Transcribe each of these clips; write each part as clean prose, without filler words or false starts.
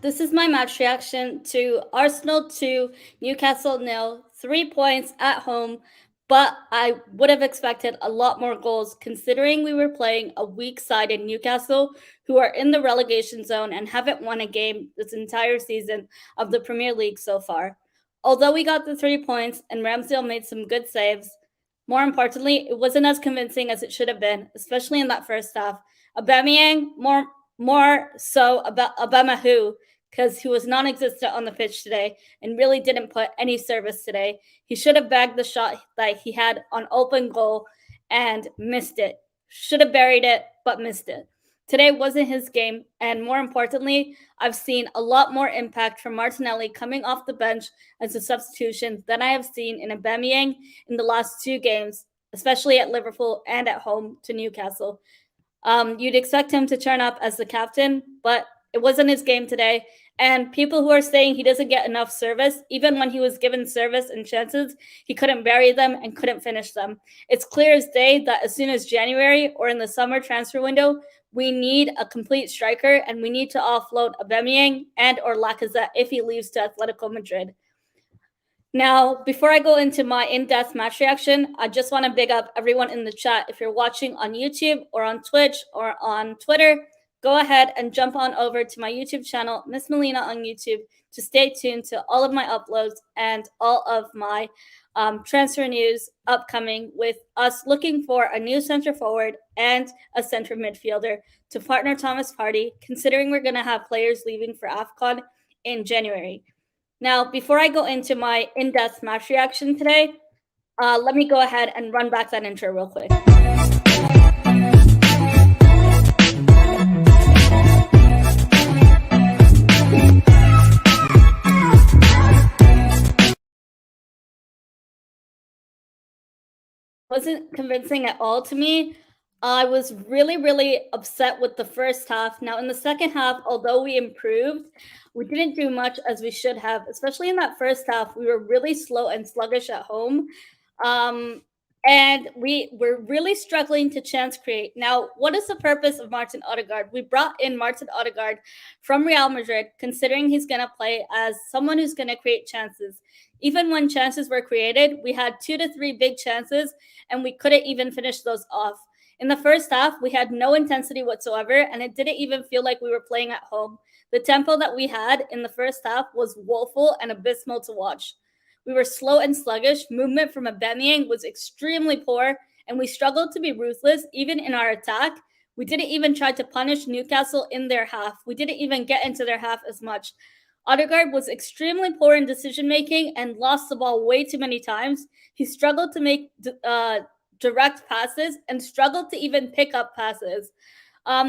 This is my match reaction to Arsenal 2, Newcastle nil, 3 points at home, but I would have expected a lot more goals considering we were playing a weak side in Newcastle who are in the relegation zone and haven't won a game this entire season of the Premier League so far. Although we got the 3 points and Ramsdale made some good saves, more importantly, it wasn't as convincing as it should have been, especially in that first half. Aubameyang, more so about Aubameyang, because he was non-existent on the pitch today and really didn't put any service today. He should have bagged the shot that he had on open goal and missed it. Should have buried it, but missed it. Today wasn't his game, and more importantly, I've seen a lot more impact from Martinelli coming off the bench as a substitution than I have seen in Aubameyang in the last 2 games, especially at Liverpool and at home to Newcastle. You'd expect him to turn up as the captain, but it wasn't his game today. And people who are saying he doesn't get enough service, even when he was given service and chances, he couldn't bury them and couldn't finish them. It's clear as day that as soon as January or in the summer transfer window, we need a complete striker and we need to offload Aubameyang and or Lacazette if he leaves to Atletico Madrid. Now, before I go into my in-depth match reaction, I just want to big up everyone in the chat. If you're watching on YouTube or on Twitch or on Twitter, go ahead and jump on over to my YouTube channel, Miss Melina on YouTube, to stay tuned to all of my uploads and all of my transfer news upcoming with us looking for a new center forward and a center midfielder to partner Thomas Partey, considering we're going to have players leaving for AFCON in January. Now, before I go into my in-depth match reaction today, let me go ahead and run back that intro real quick. Wasn't convincing at all to me. I was really upset with the first half. Now, in the second half, although we improved, we didn't do much as we should have, especially in that first half. We were really slow and sluggish at home. And we were really struggling to chance create. Now, what is the purpose of Martin Odegaard? We brought in Martin Odegaard from Real Madrid, considering he's going to play as someone who's going to create chances. Even when chances were created, we had 2 to 3 big chances, and we couldn't even finish those off. In the first half, we had no intensity whatsoever, and it didn't even feel like we were playing at home. The tempo that we had in the first half was woeful and abysmal to watch. We were slow and sluggish. Movement from Aubameyang was extremely poor, and we struggled to be ruthless even in our attack. We didn't even try to punish Newcastle in their half. We didn't even get into their half as much. Odegaard was extremely poor in decision making and lost the ball way too many times. He struggled to make direct passes and struggled to even pick up passes.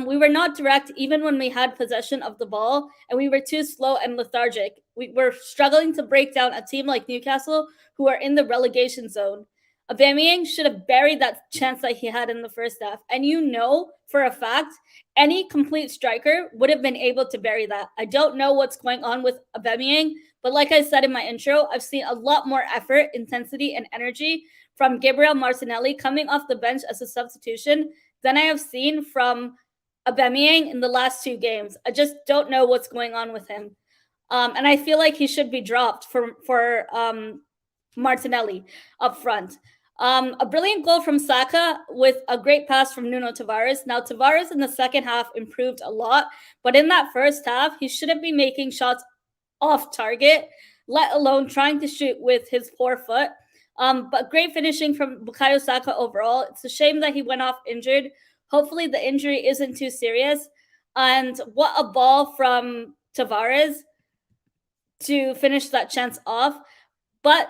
We were not direct even when we had possession of the ball, and we were too slow and lethargic. We were struggling to break down a team like Newcastle, who are in the relegation zone. Aubameyang should have buried that chance that he had in the first half. And you know for a fact, any complete striker would have been able to bury that. I don't know what's going on with Aubameyang, but like I said in my intro, I've seen a lot more effort, intensity, and energy from Gabriel Martinelli coming off the bench as a substitution than I have seen from Aubameyang in the last 2 games. I just don't know what's going on with him. And I feel like he should be dropped for Martinelli up front. A brilliant goal from Saka with a great pass from Nuno Tavares. Now, Tavares in the second half improved a lot, but in that first half, he shouldn't be making shots off target, let alone trying to shoot with his poor foot. But great finishing from Bukayo Saka overall. It's a shame that he went off injured. Hopefully the injury isn't too serious. And what a ball from Tavares to finish that chance off. But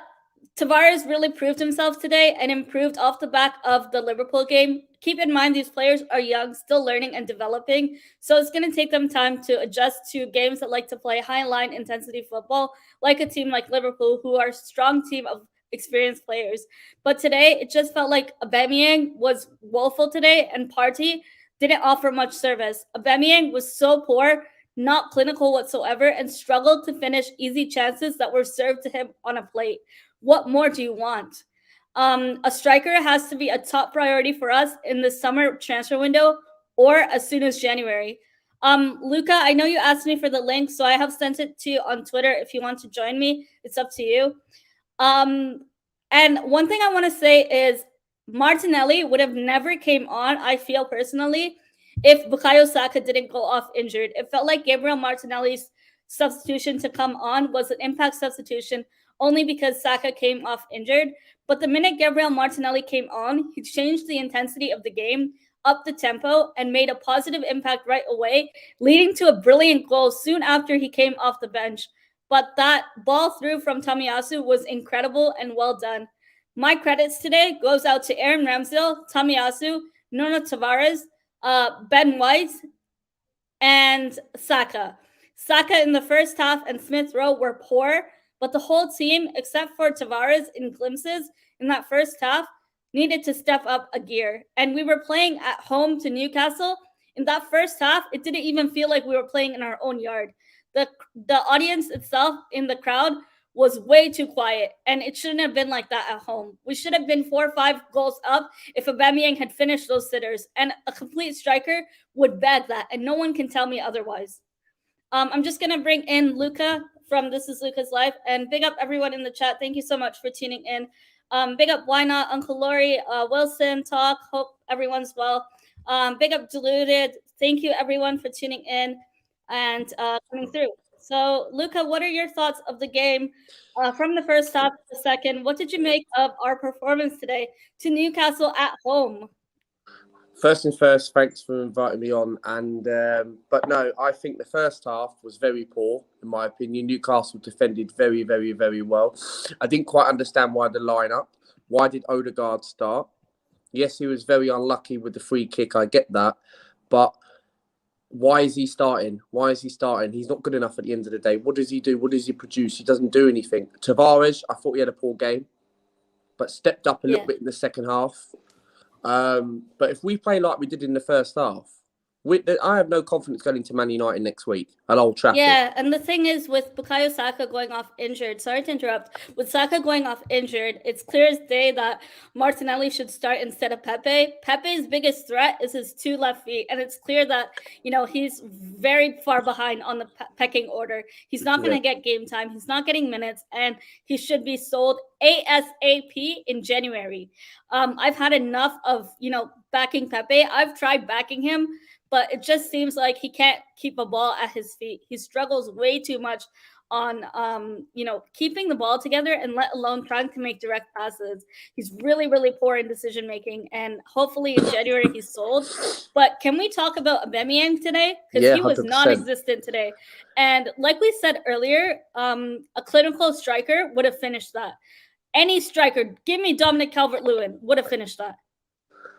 Tavares really proved himself today and improved off the back of the Liverpool game. Keep in mind, these players are young, still learning and developing. So it's going to take them time to adjust to games that like to play high-line intensity football, like a team like Liverpool, who are a strong team of experienced players. But today, it just felt like Aubameyang was woeful today, and Partey didn't offer much service. Aubameyang was so poor, not clinical whatsoever, and struggled to finish easy chances that were served to him on a plate. What more do you want? A striker has to be a top priority for us in the summer transfer window or as soon as January. Luca, I know you asked me for the link, so I have sent it to you on Twitter. If you want to join me, it's up to you. And one thing I want to say is Martinelli would have never came on, I feel personally, if Bukayo Saka didn't go off injured. It felt like Gabriel Martinelli's substitution to come on was an impact substitution only because Saka came off injured. But the minute Gabriel Martinelli came on, he changed the intensity of the game, up the tempo, and made a positive impact right away, leading to a brilliant goal soon after he came off the bench. But that ball through from Tomiyasu was incredible and well done. My credits today goes out to Aaron Ramsdale, Tomiyasu, Nuno Tavares, Ben White, and Saka. Saka in the first half and Smith Rowe were poor, but the whole team, except for Tavares in glimpses in that first half, needed to step up a gear. And we were playing at home to Newcastle. In that first half, it didn't even feel like we were playing in our own yard. The audience itself in the crowd was way too quiet, and it shouldn't have been like that at home. We should have been 4 or 5 goals up if Aubameyang had finished those sitters, and a complete striker would bag that, and no one can tell me otherwise. I'm just going to bring in Luca from This Is Luca's Life, and big up everyone in the chat. Thank you so much for tuning in. Big up Why Not, Uncle Lori, Wilson, Talk, hope everyone's well. Big up Deluded. Thank you everyone for tuning in and coming through. So, Luca, what are your thoughts of the game from the first half to the second? What did you make of our performance today to Newcastle at home? First things first, thanks for inviting me on. And but no, I think the first half was very poor, in my opinion. Newcastle defended very, very, very well. I didn't quite understand why the lineup. Why did Odegaard start? Yes, he was very unlucky with the free kick. I get that, but why is he starting? Why is he starting? He's not good enough at the end of the day. What does he do? What does he produce? He doesn't do anything. Tavares, I thought he had a poor game, but stepped up a little bit in the second half. But if we play like we did in the first half, I have no confidence going into Man United next week at Old Trafford. Yeah, and the thing is with Bukayo Saka going off injured, sorry to interrupt, with Saka going off injured, it's clear as day that Martinelli should start instead of Pepe. Pepe's biggest threat is his 2 left feet, and it's clear that, he's very far behind on the pecking order. He's not going to get game time. He's not getting minutes, and he should be sold ASAP in January. I've had enough of, backing Pepe. I've tried backing him, but it just seems like he can't keep a ball at his feet. He struggles way too much on, keeping the ball together and let alone trying to make direct passes. He's really, really poor in decision-making, and hopefully in January he's sold. But can we talk about Aubameyang today? Because he was 100%. non-existent today. And like we said earlier, a clinical striker would have finished that. Any striker, give me Dominic Calvert-Lewin, would have finished that.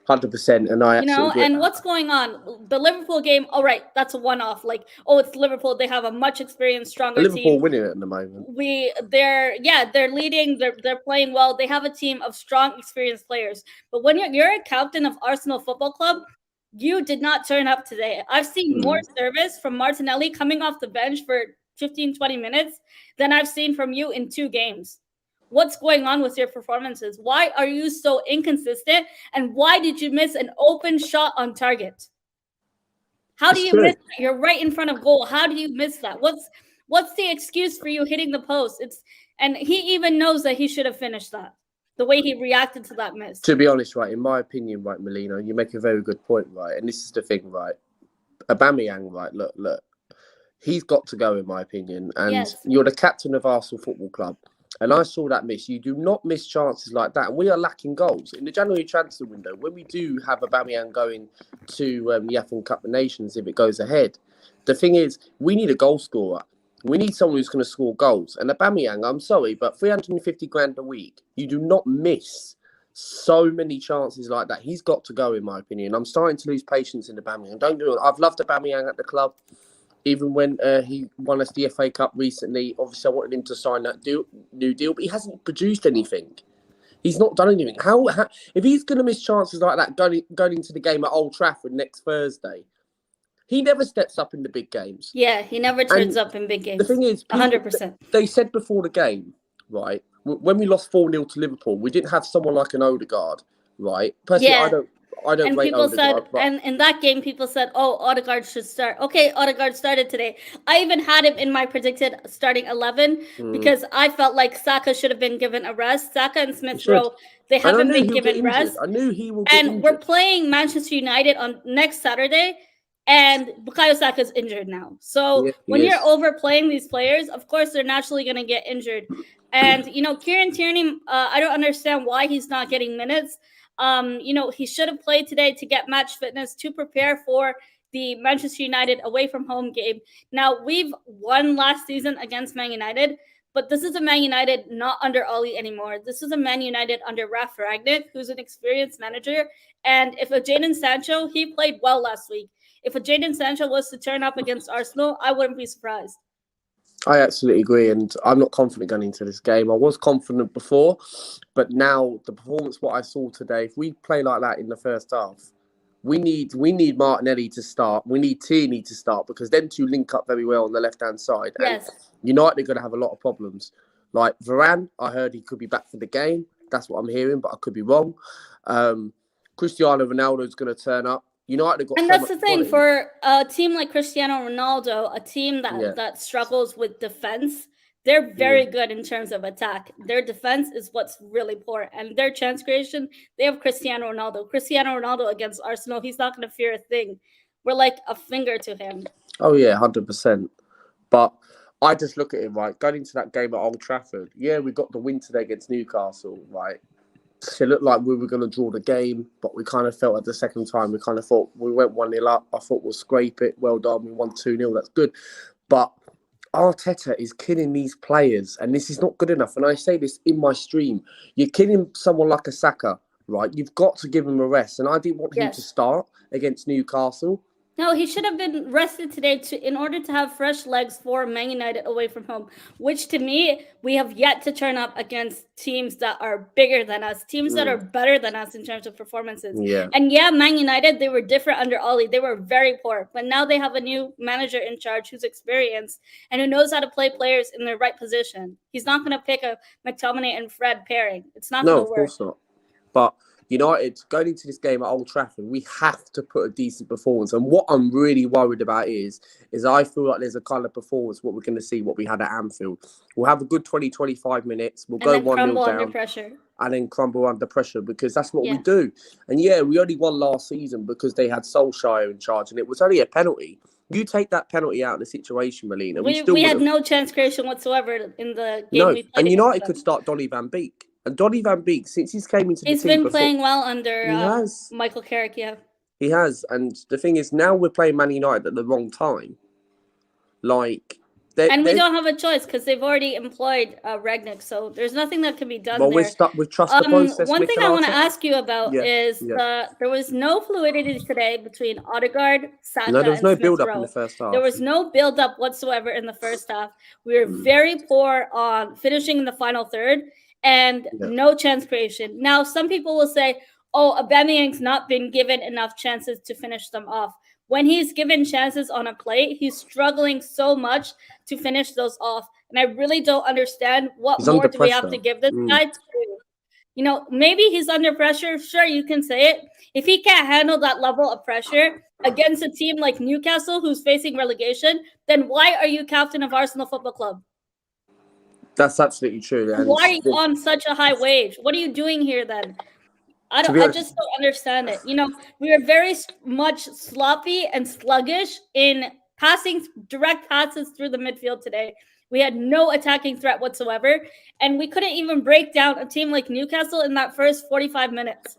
100%, and I and what's going on? The Liverpool game, all right, that's a one-off. Like, it's Liverpool. They have a much experienced, stronger team. Liverpool winning it at the moment. They're leading. They're playing well. They have a team of strong, experienced players. But when you're a captain of Arsenal Football Club, you did not turn up today. I've seen more service from Martinelli coming off the bench for 15, 20 minutes than I've seen from you in 2 games. What's going on with your performances? Why are you so inconsistent? And why did you miss an open shot on target? How do you miss that? You're right in front of goal. How do you miss that? What's the excuse for you hitting the post? And he even knows that he should have finished that. The way he reacted to that miss. To be honest, right, in my opinion, right, Molina, you make a very good point, right? And this is the thing, right? Aubameyang, right, look. He's got to go, in my opinion. And you're the captain of Arsenal Football Club. And I saw that miss. You do not miss chances like that. And we are lacking goals. In the January transfer window, when we do have Aubameyang going to the African Cup of Nations, if it goes ahead, the thing is, we need a goal scorer. We need someone who's going to score goals. And Aubameyang, I'm sorry, but 350 grand a week, you do not miss so many chances like that. He's got to go, in my opinion. I'm starting to lose patience in Aubameyang. Don't do it. I've loved Aubameyang at the club. Even when he won us the FA Cup recently, obviously I wanted him to sign that new deal, but he hasn't produced anything. He's not done anything. How if he's going to miss chances like that going into the game at Old Trafford next Thursday, he never steps up in the big games. Yeah, he never turns up in big games. The thing is, 100%. They said before the game, right, when we lost 4-0 to Liverpool, we didn't have someone like an Odegaard, right? Personally, I don't And rate people said, Odegaard, but and in that game, people said, "Oh, Odegaard should start." Okay, Odegaard started today. I even had him in my predicted starting 11 because I felt like Saka should have been given a rest. Saka and he Smith should. Rowe, they And I haven't knew been he'll get given injured. rest. I knew he will get And we're injured. playing Manchester United on next Saturday, and Bukayo Saka's injured now. So Yeah, he when you're is. overplaying these players, of course they're naturally going to get injured. And Kieran Tierney, I don't understand why he's not getting minutes. He should have played today to get match fitness to prepare for the Manchester United away from home game. Now, we've won last season against Man United, but this is a Man United not under Ollie anymore. This is a Man United under Ralf Rangnick, who's an experienced manager. And if a Jadon Sancho, he played well last week. If a Jadon Sancho was to turn up against Arsenal, I wouldn't be surprised. I absolutely agree, and I'm not confident going into this game. I was confident before, but now the performance what I saw today, if we play like that in the first half, we need Martinelli to start. We need Tierney to start because them two link up very well on the left-hand side. Yes. And United are going to have a lot of problems. Like Varane, I heard he could be back for the game. That's what I'm hearing, but I could be wrong. Cristiano Ronaldo is going to turn up. United have got and so that's much the thing quality. for a team like Cristiano Ronaldo, a team that struggles with defense. They're very good in terms of attack. Their defense is what's really poor, and their chance creation. They have Cristiano Ronaldo. Cristiano Ronaldo against Arsenal, he's not going to fear a thing. We're like a finger to him. Oh yeah, 100%. But I just look at it right going into that game at Old Trafford. Yeah, we got the win today against Newcastle, right? It looked like we were going to draw the game, but we kind of felt at the second time, we kind of thought we went 1-0 up. I thought we'll scrape it. Well done. We won 2-0. That's good. But Arteta is killing these players, and this is not good enough. And I say this in my stream. You're killing someone like a Saka, right? You've got to give him a rest. And I didn't want him to start against Newcastle. No, he should have been rested today in order to have fresh legs for Man United away from home, which to me, we have yet to turn up against teams that are bigger than us, teams that are better than us in terms of performances. Yeah. And yeah, Man United, they were different under Ollie. They were very poor, but now they have a new manager in charge who's experienced and who knows how to play players in their right position. He's not going to pick a McTominay and Fred pairing. It's not going to work. No, of course not. But United, going into this game at Old Trafford, we have to put a decent performance. And what I'm really worried about is I feel like there's a kind of performance, what we're going to see, what we had at Anfield. We'll have a good 20, 25 minutes. We'll go 1-0 down. Under pressure. And then crumble under pressure because that's what we do. And yeah, we only won last season because they had Solskjaer in charge and it was only a penalty. You take that penalty out of the situation, Melina. We had no chance creation whatsoever in the game. No, and United could start Donny van Beek. And Donny van Beek, since he's came into the team, he's been playing well under Michael Carrick. Yeah, he has. And the thing is, now we're playing Man United at the wrong time. Like, and we don't have a choice because they've already employed Rangnick, so there's nothing that can be done. Well, we're stuck with trust the process. One thing I want to ask you about is there was no fluidity today between Odegaard, Saka, no, there was no build-up Rowe. In the first half. There was no build-up whatsoever in the first half. We were very poor on finishing in the final third. And no chance creation. Now, some people will say, oh, Aubameyang's not been given enough chances to finish them off. When he's given chances on a plate, he's struggling so much to finish those off. And I really don't understand what more do we have to give this guy to. Maybe he's under pressure. Sure, you can say it. If he can't handle that level of pressure against a team like Newcastle who's facing relegation, then why are you captain of Arsenal Football Club? That's absolutely true. And why are you on such a high wage? What are you doing here then? I just don't understand it. We are very much sloppy and sluggish in passing direct passes through the midfield today. We had no attacking threat whatsoever, and we couldn't even break down a team like Newcastle in that first 45 minutes.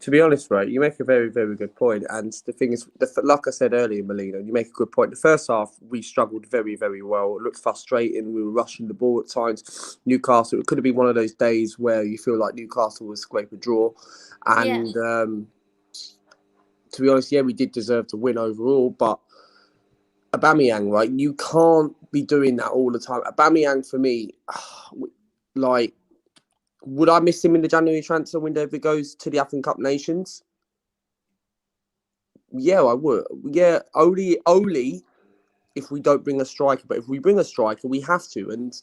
To be honest, right, you make a very, very good point. And the thing is, like I said earlier, Melina, you make a good point. The first half, we struggled very, very well. It looked frustrating. We were rushing the ball at times. Newcastle, it could have been one of those days where you feel like Newcastle was scrape a draw. And to be honest, we did deserve to win overall. But Aubameyang, right, you can't be doing that all the time. Aubameyang, for me, would I miss him in the January transfer window if it goes to the African Cup Nations? Yeah, I would. Yeah, only if we don't bring a striker. But if we bring a striker, we have to. And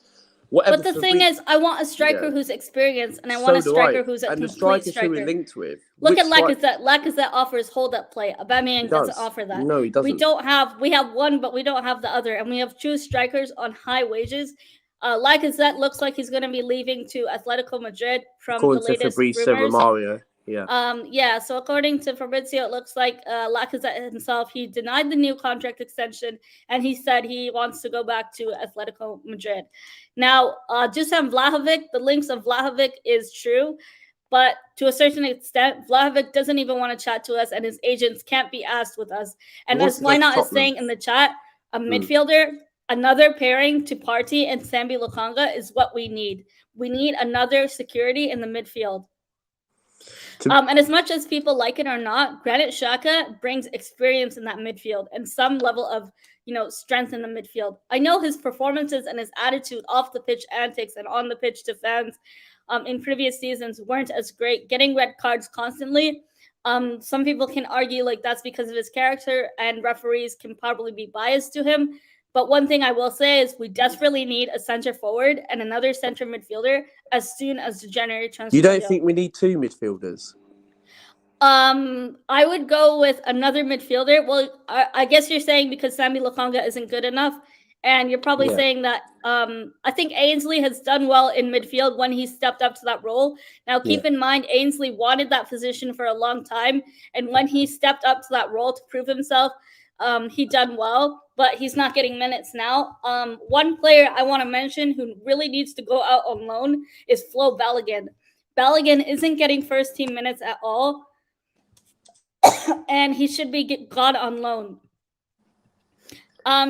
Whatever. But the thing is, I want a striker who's experienced, and I want a striker who's a complete striker. Who we're linked with. Look at Lacazette. Lacazette offers hold-up play. Aubameyang doesn't offer that. No, he doesn't. We have one, but we don't have the other, and we have two strikers on high wages. Lacazette looks like he's going to be leaving to Atletico Madrid from the latest rumors. Romario. Yeah. So according to Fabrizio, it looks like Lacazette himself, he denied the new contract extension, and he said he wants to go back to Atletico Madrid. Now, Dusan Vlahovic, the links of Vlahovic is true, but to a certain extent, Vlahovic doesn't even want to chat to us, and his agents can't be asked with us. And as Why Not is saying in the chat, a midfielder, another pairing to Partey and Sambi Lokanga is what we need. We need another security in the midfield. And as much as people like it or not, Granit Xhaka brings experience in that midfield and some level of, strength in the midfield. I know his performances and his attitude off the pitch antics and on the pitch to fans in previous seasons weren't as great. Getting red cards constantly. Some people can argue like that's because of his character, and referees can probably be biased to him. But one thing I will say is we desperately need a center forward and another center midfielder as soon as the January transfer. You don't think we need two midfielders? I would go with another midfielder. Well, I guess you're saying because Sambi Lokanga isn't good enough, and you're probably saying that I think Ainsley has done well in midfield when he stepped up to that role. Now, keep in mind, Ainsley wanted that position for a long time, and when he stepped up to that role to prove himself, he done well, but he's not getting minutes now. One player I want to mention who really needs to go out on loan is Flo Balogun. Balogun isn't getting first team minutes at all, and he should be gone on loan.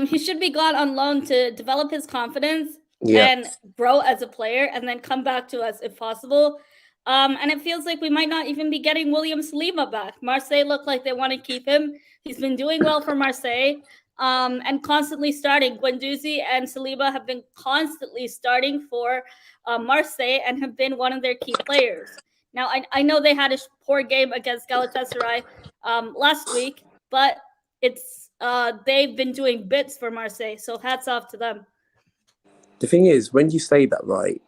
He should be gone on loan to develop his confidence and grow as a player, and then come back to us if possible. And it feels like we might not even be getting William Saliba back. Marseille look like they want to keep him. He's been doing well for Marseille and constantly starting. Guendouzi and Saliba have been constantly starting for Marseille and have been one of their key players. Now, I know they had a poor game against Galatasaray last week, but they've been doing bits for Marseille, so hats off to them. The thing is, when you say that, right,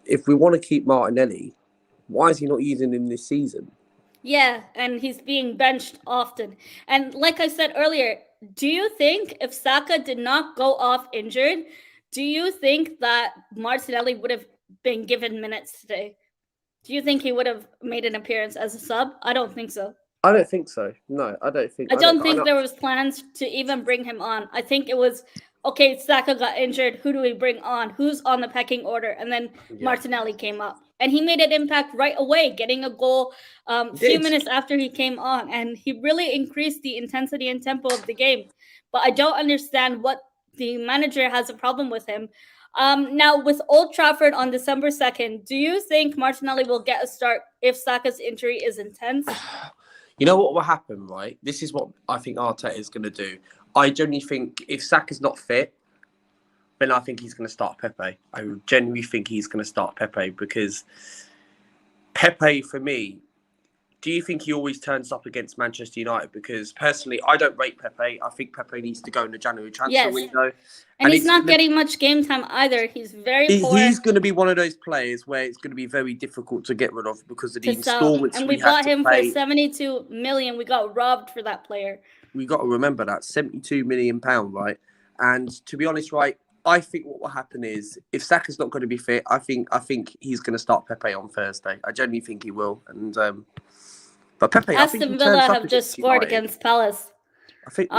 if we want to keep Martinelli, why is he not using him this season? Yeah, and he's being benched often. And like I said earlier, do you think if Saka did not go off injured, do you think that Martinelli would have been given minutes today? Do you think he would have made an appearance as a sub? I don't think so. I don't think so. No, I don't think. I don't think there was plans to even bring him on. I think it was, okay, Saka got injured. Who do we bring on? Who's on the pecking order? And then Martinelli came up. And he made an impact right away, getting a goal a few minutes after he came on. And he really increased the intensity and tempo of the game. But I don't understand what the manager has a problem with him. Now, with Old Trafford on December 2nd, do you think Martinelli will get a start if Saka's injury is intense? You know what will happen, right? This is what I think Arteta is going to do. I genuinely think if Saka's not fit, then I think he's going to start Pepe. I genuinely think he's going to start Pepe because Pepe, for me, do you think he always turns up against Manchester United? Because personally, I don't rate Pepe. I think Pepe needs to go in the January transfer window. And he's not getting much game time either. He's very poor. He's going to be one of those players where it's going to be very difficult to get rid of because of the installments. And we bought him for 72 million. We got robbed for that player. We got to remember that £72 million, right? And to be honest, right, I think what will happen is if Saka's not going to be fit, I think he's going to start Pepe on Thursday. I genuinely think he will. And but Pepe, Aston Villa have just scored against Palace. I think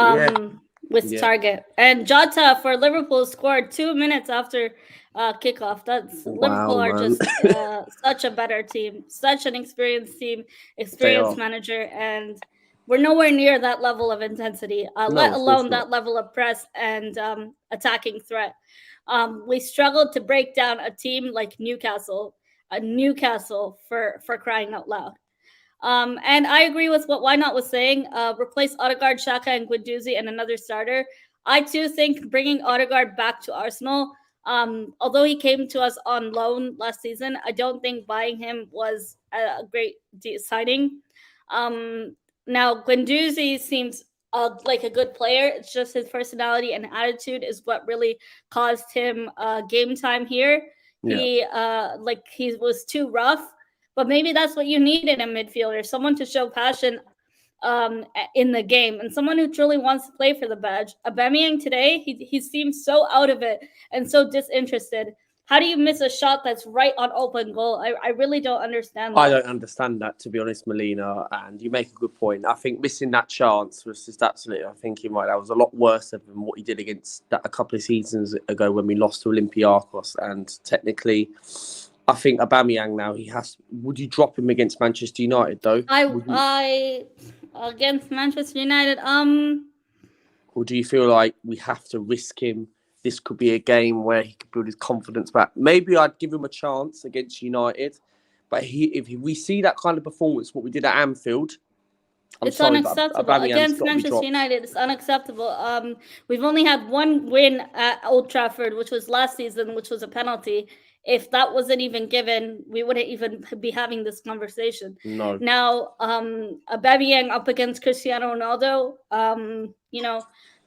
with target, and Jota for Liverpool scored 2 minutes after kickoff. Liverpool are just such a better team, such an experienced team, experienced manager, and we're nowhere near that level of intensity, let alone that level of press and attacking threat. We struggled to break down a team like Newcastle, for crying out loud. And I agree with what Why Not was saying. Replace Odegaard, Xhaka, and Guendouzi and another starter. I too think bringing Odegaard back to Arsenal, although he came to us on loan last season, I don't think buying him was a great signing. Now, Guendouzi seems like a good player. It's just his personality and attitude is what really caused him game time here. Yeah. He was too rough, but maybe that's what you need in a midfielder, someone to show passion in the game and someone who truly wants to play for the badge. Aubameyang today, he seems so out of it and so disinterested. How do you miss a shot that's right on open goal? I really don't understand that. I don't understand that, to be honest, Melina, and you make a good point. I think missing that chance was just absolutely, I think you're right, that was a lot worse than what he did against that a couple of seasons ago when we lost to Olympiacos. And technically, I think Aubameyang now, would you drop him against Manchester United, though? Against Manchester United, or do you feel like we have to risk him? This could be a game where he could build his confidence back. Maybe I'd give him a chance against United, but if we see that kind of performance, what we did at Anfield, it's unacceptable. Against Manchester United, it's unacceptable. We've only had one win at Old Trafford, which was last season, which was a penalty. If that wasn't even given, we wouldn't even be having this conversation. No. Now, Aubameyang up against Cristiano Ronaldo,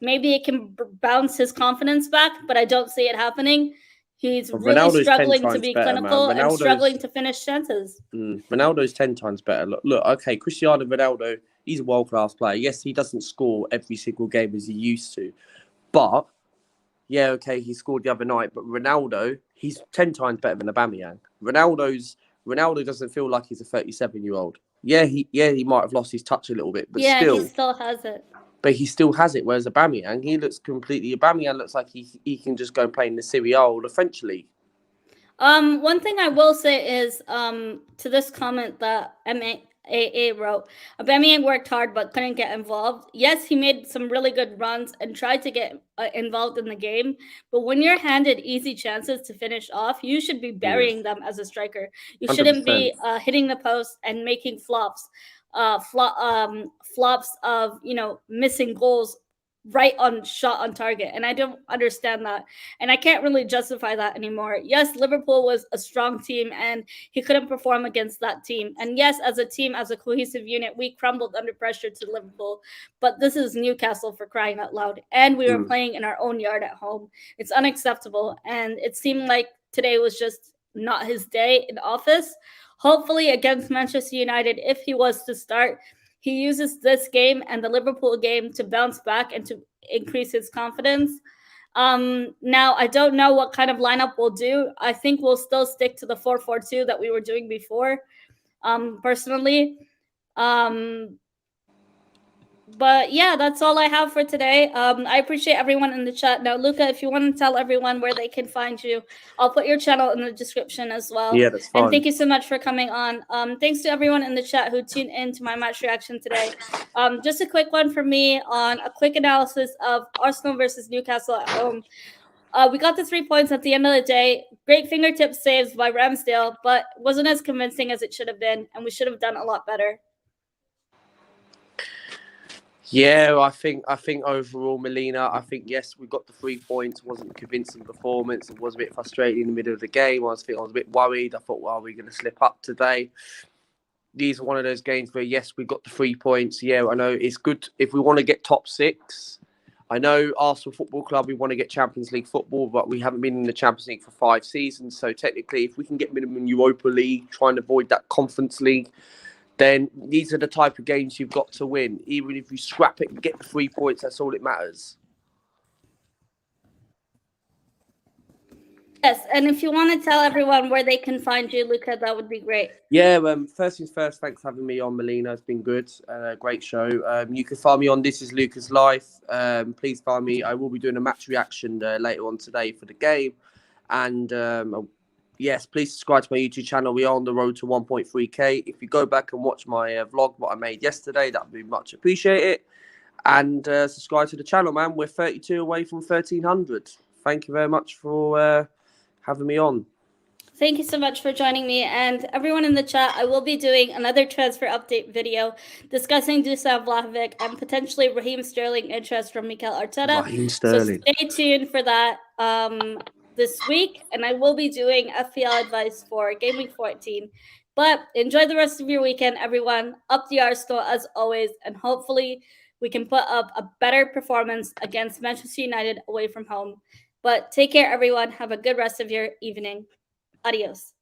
maybe it can bounce his confidence back, but I don't see it happening. He's really struggling to be clinical and struggling to finish chances. Ronaldo's 10 times better. Look, okay, Cristiano Ronaldo, he's a world-class player. Yes, he doesn't score every single game as he used to. But, yeah, okay, he scored the other night. But Ronaldo, he's 10 times better than Aubameyang. Ronaldo doesn't feel like he's a 37-year-old. Yeah, he might have lost his touch a little bit, but still. Yeah, he still has it. But he still has it, whereas Aubameyang, Aubameyang looks like he can just go and play in the Serie A or the French league. One thing I will say is to this comment that MAA wrote, Aubameyang worked hard but couldn't get involved. Yes, he made some really good runs and tried to get involved in the game, but when you're handed easy chances to finish off, you should be burying them as a striker. You 100%. Shouldn't be hitting the post and making flops of missing goals right on shot on target, and I don't understand that, and I can't really justify that anymore. Yes, Liverpool was a strong team and he couldn't perform against that team, and yes, as a team, as a cohesive unit, we crumbled under pressure to Liverpool, but this is Newcastle, for crying out loud, and we were playing in our own yard at home. It's unacceptable, and it seemed like today was just not his day in office. Hopefully against Manchester United, if he was to start, he uses this game and the Liverpool game to bounce back and to increase his confidence. Now, I don't know what kind of lineup we'll do. I think we'll still stick to the 4-4-2 that we were doing before, personally. But yeah, that's all I have for today. I appreciate everyone in the chat. Now, Luca, if you want to tell everyone where they can find you, I'll put your channel in the description as well. Yeah, that's fine. And thank you so much for coming on. Thanks to everyone in the chat who tuned in to my match reaction today. Just a quick one for me on a quick analysis of Arsenal versus Newcastle at home. We got the 3 points at the end of the day. Great fingertip saves by Ramsdale, but wasn't as convincing as it should have been, and we should have done a lot better. Yeah, I think overall, Melina, yes, we got the 3 points. It wasn't a convincing performance. It was a bit frustrating in the middle of the game. I was a bit worried. I thought, well, are we going to slip up today? These are one of those games where, yes, we got the 3 points. Yeah, I know it's good if we want to get top 6. I know Arsenal Football Club, we want to get Champions League football, but we haven't been in the Champions League for 5 seasons. So technically, if we can get minimum Europa League, try and avoid that Conference League, then these are the type of games you've got to win. Even if you scrap it and get the 3 points, that's all it matters. Yes, and if you want to tell everyone where they can find you, Luca, that would be great. Yeah, first things first, thanks for having me on, Melina. It's been good. Great show. You can find me on This Is Luca's Life. Please find me. I will be doing a match reaction later on today for the game. And yes, please subscribe to my YouTube channel. We are on the road to 1.3K. If you go back and watch my vlog, what I made yesterday, that would be much appreciated. And subscribe to the channel, man. We're 32 away from 1,300. Thank you very much for having me on. Thank you so much for joining me. And everyone in the chat, I will be doing another transfer update video discussing Dusan Vlahovic and potentially Raheem Sterling interest from Mikel Arteta. Raheem Sterling. So stay tuned for that this week. And I will be doing FPL advice for Game Week 14. But enjoy the rest of your weekend, everyone. Up the Arsenal as always. And hopefully we can put up a better performance against Manchester United away from home. But take care, everyone. Have a good rest of your evening. Adios.